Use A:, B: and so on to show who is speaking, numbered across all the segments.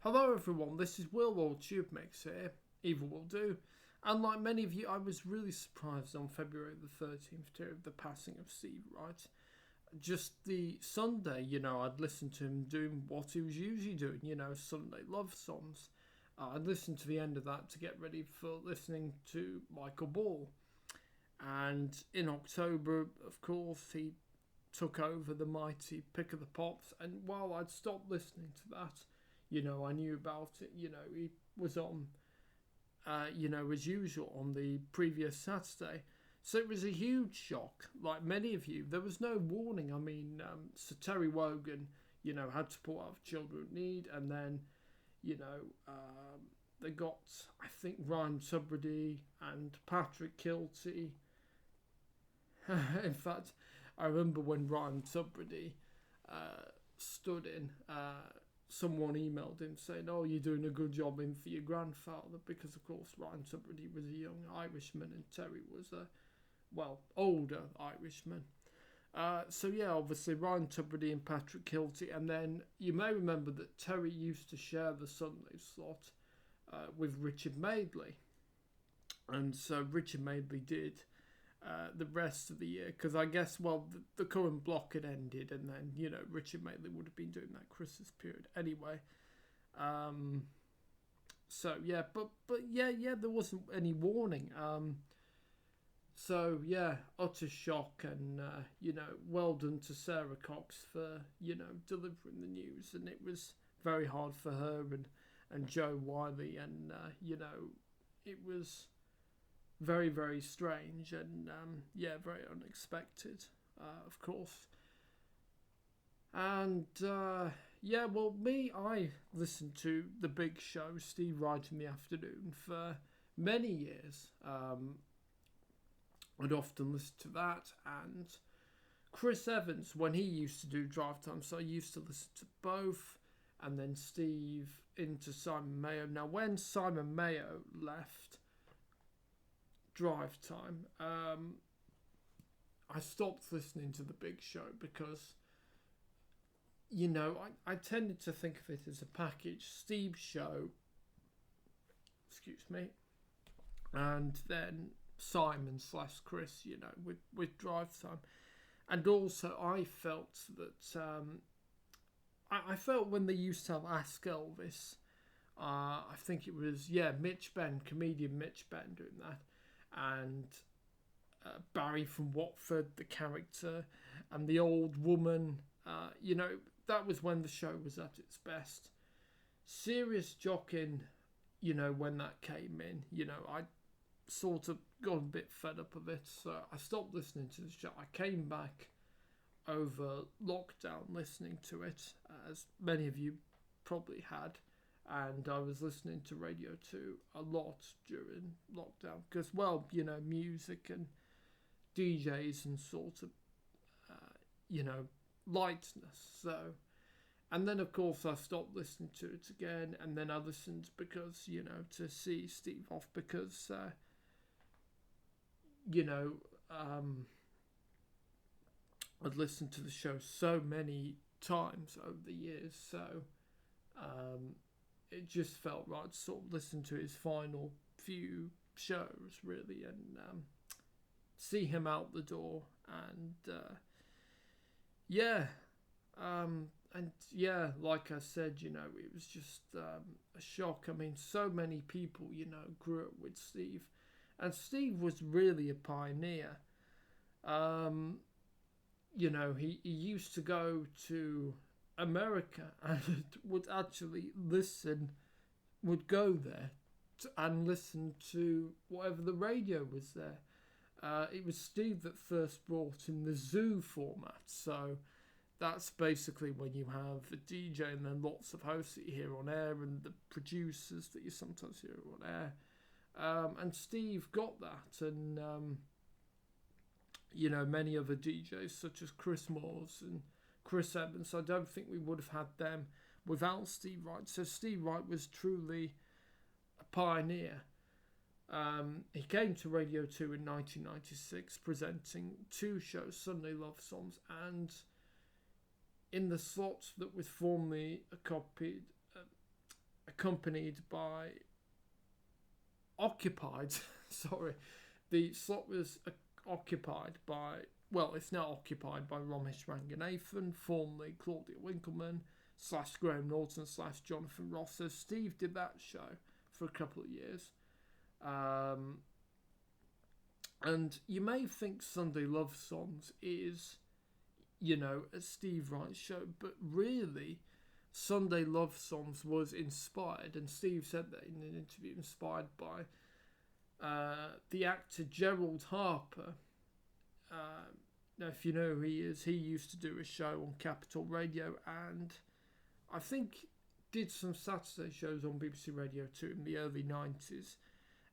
A: Hello everyone, this is Will or TubeMix here, either will do. And like many of you, I was really surprised on February the 13th to the passing of Steve Wright. Just the Sunday, I'd listen to him doing what he was usually doing, Sunday love songs. I'd listen to the end of that to get ready for listening to Michael Ball. And in October, of course, he took over the mighty Pick of the Pops. And while I'd stopped listening to that, I knew about it. He was on, as usual on the previous Saturday. So it was a huge shock, like many of you. There was no warning. I mean, Sir Terry Wogan, had to pull out of Children in Need. And then, they got, I think, Ryan Tubridy and Patrick Kilty. In fact, I remember when Ryan Tubridy stood in... someone emailed him saying, "Oh, you're doing a good job in for your grandfather," because of course Ryan Tubridy was a young Irishman and Terry was a, older Irishman. Obviously Ryan Tubridy and Patrick Kilty, and then you may remember that Terry used to share the Sunday slot with Richard Madeley, and so Richard Madeley did the rest of the year, because I guess, the current block had ended, and then, Richard Madeley would have been doing that Christmas period anyway. There wasn't any warning. Utter shock, and, well done to Sarah Cox for, delivering the news, and it was very hard for her and Joe Wiley, and, it was... very, very strange and, very unexpected, of course. And, I listened to The Big Show, Steve Wright in the Afternoon, for many years. I'd often listen to that, and Chris Evans, when he used to do Drive Time, so I used to listen to both, and then Steve into Simon Mayo. Now, when Simon Mayo left Drive Time, I stopped listening to The Big Show because, I tended to think of it as a package. Steve's show, and then Simon/Chris, with Drive Time. And also I felt that, I felt when they used to have Ask Elvis, I think it was, comedian Mitch Benn doing that, and Barry from Watford, the character, and the old woman, that was when the show was at its best. Serious Jockin', when that came in, I sort of got a bit fed up of it, so I stopped listening to the show. I came back over lockdown listening to it, as many of you probably had. And I was listening to Radio 2 a lot during lockdown because, music and DJs and sort of, lightness. So, and then, of course, I stopped listening to it again. And then I listened because, to see Steve off because, I'd listened to the show so many times over the years. So, it just felt right to sort of listen to his final few shows, really, and see him out the door. And, like I said, it was just a shock. I mean, so many people, grew up with Steve. And Steve was really a pioneer. He used to go to America and would actually would go there and listen to whatever the radio was there. It was Steve that first brought in the zoo format, so that's basically when you have a DJ and then lots of hosts that you hear on air and the producers that you sometimes hear on air. And Steve got that, and many other DJs such as Chris Moores and Chris Evans. I don't think we would have had them without Steve Wright. So Steve Wright was truly a pioneer. He came to Radio 2 in 1996 presenting two shows, Sunday Love Songs, and in the slots that was formerly copied accompanied by occupied. Sorry, the slot was occupied by. Well, it's now occupied by Romesh Ranganathan, formerly Claudia Winkleman / Graham Norton / Jonathan Ross. So Steve did that show for a couple of years. And you may think Sunday Love Songs is, a Steve Wright show, but really, Sunday Love Songs was inspired, and Steve said that in an interview, inspired by the actor Gerald Harper. Now, if you know who he is, he used to do a show on Capital Radio, and I think did some Saturday shows on BBC Radio 2 in the early 90s.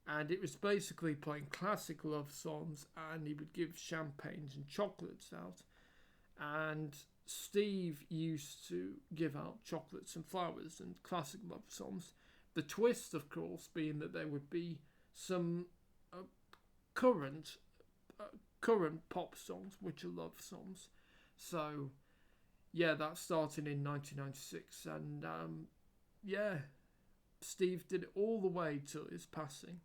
A: And it was basically playing classic love songs, and he would give champagnes and chocolates out. And Steve used to give out chocolates and flowers and classic love songs. The twist, of course, being that there would be some current pop songs, which are love songs. So, yeah, that started in 1996, and Steve did it all the way till his passing.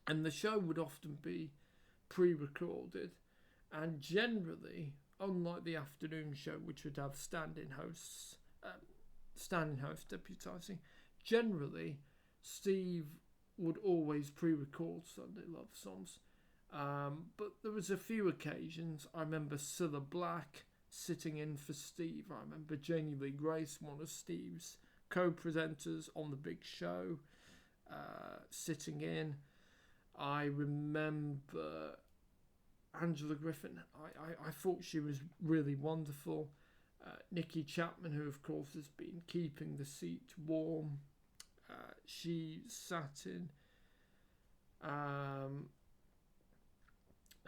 A: And the show would often be pre-recorded, and generally, unlike the afternoon show, which would have standing host deputising, generally Steve would always pre-record Sunday Love Songs. But there was a few occasions. I remember Cilla Black sitting in for Steve. I remember Janie Lee Grace, one of Steve's co-presenters on The Big Show, sitting in. I remember Angela Griffin. I thought she was really wonderful. Nikki Chapman, who of course has been keeping the seat warm, she sat in.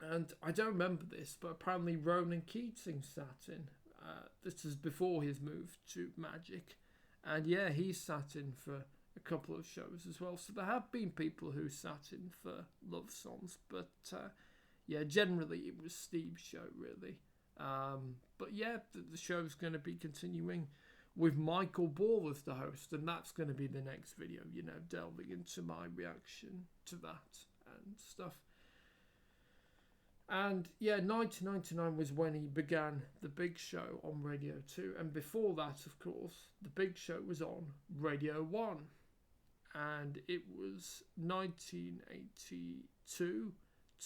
A: And I don't remember this, but apparently Ronan Keating sat in. This is before his move to Magic. And yeah, he sat in for a couple of shows as well. So there have been people who sat in for love songs. But yeah, generally it was Steve's show, really. But yeah, the show's going to be continuing with Michael Ball as the host. And that's going to be the next video, delving into my reaction to that and stuff. And yeah, 1999 was when he began The Big Show on Radio 2. And before that, of course, The Big Show was on Radio 1. And it was 1982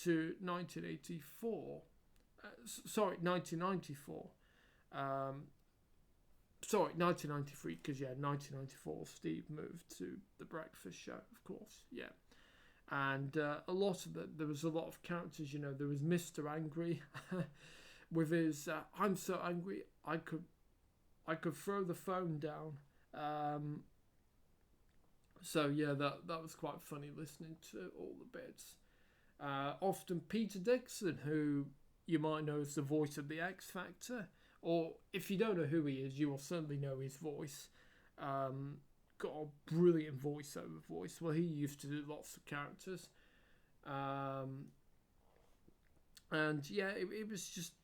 A: to 1984. 1994. 1993, because 1994, Steve moved to The Breakfast Show, of course, yeah. And a lot of there was a lot of characters, there was Mr. Angry with his, I'm so angry, I could throw the phone down. So yeah, that was quite funny listening to all the bits. Often Peter Dixon, who you might know as the voice of the X Factor, or if you don't know who he is, you will certainly know his voice. Got a brilliant voiceover voice. Well, he used to do lots of characters. And yeah, it was just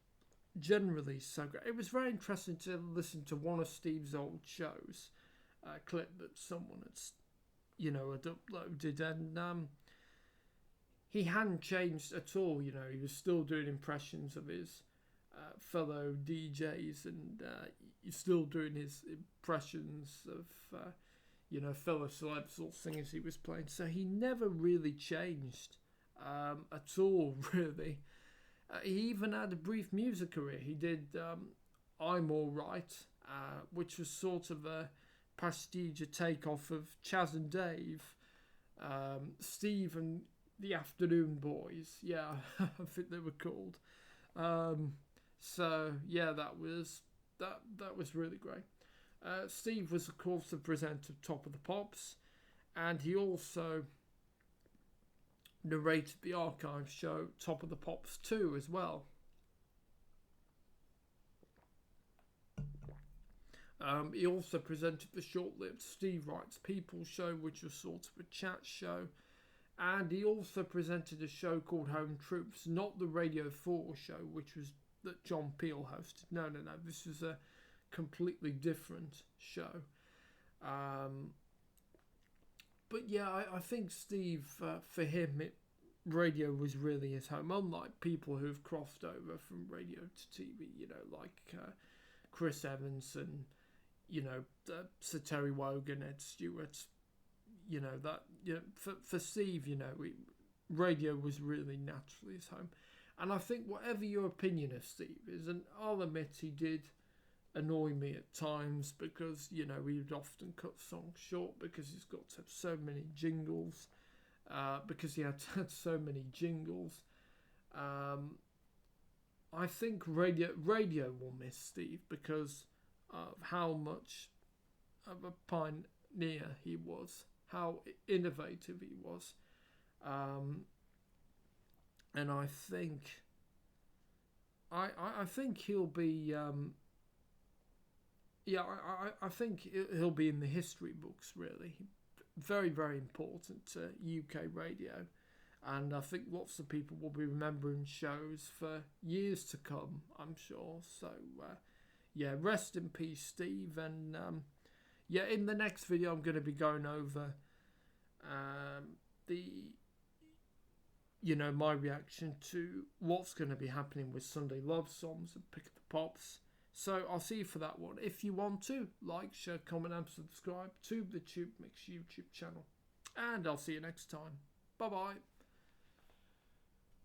A: generally so great. It was very interesting to listen to one of Steve's old shows, a clip that someone had uploaded, and he hadn't changed at all. He was still doing impressions of his fellow DJs, and he's still doing his impressions of fellow celebs or singers he was playing. So he never really changed at all, really. He even had a brief music career. He did I'm Alright, which was sort of a pastiche, a takeoff of Chaz and Dave, Steve and the Afternoon Boys. Yeah, I think they were called. So yeah, that was really great. Steve was, of course, the presenter of Top of the Pops, and he also narrated the archive show Top of the Pops 2 as well. He also presented the short-lived Steve Wright's People Show, which was sort of a chat show, and he also presented a show called Home Troops, not the Radio 4 show, which was that John Peel hosted. No, this was a completely different show. Um, but yeah, I think Steve, for him, radio was really his home. Unlike people who've crossed over from radio to TV, you know, like Chris Evans and Sir Terry Wogan, Ed Stewart. You know that. For Steve, radio was really naturally his home. And I think whatever your opinion of Steve is, and I'll admit he did annoy me at times because he would often cut songs short because he's got to have so many jingles. Because he had to have so many jingles. I think radio will miss Steve because of how much of a pioneer he was, how innovative he was, and I think I think he'll be I think he'll be in the history books really. Very, very important to UK radio, and I think lots of people will be remembering shows for years to come, I'm sure. So rest in peace, Steve. And in the next video I'm going to be going over my reaction to what's going to be happening with Sunday Love Songs and Pick of the Pops. So I'll see you for that one. If you want to, like, share, comment and subscribe to the TubeMix YouTube channel. And I'll see you next time. Bye-bye.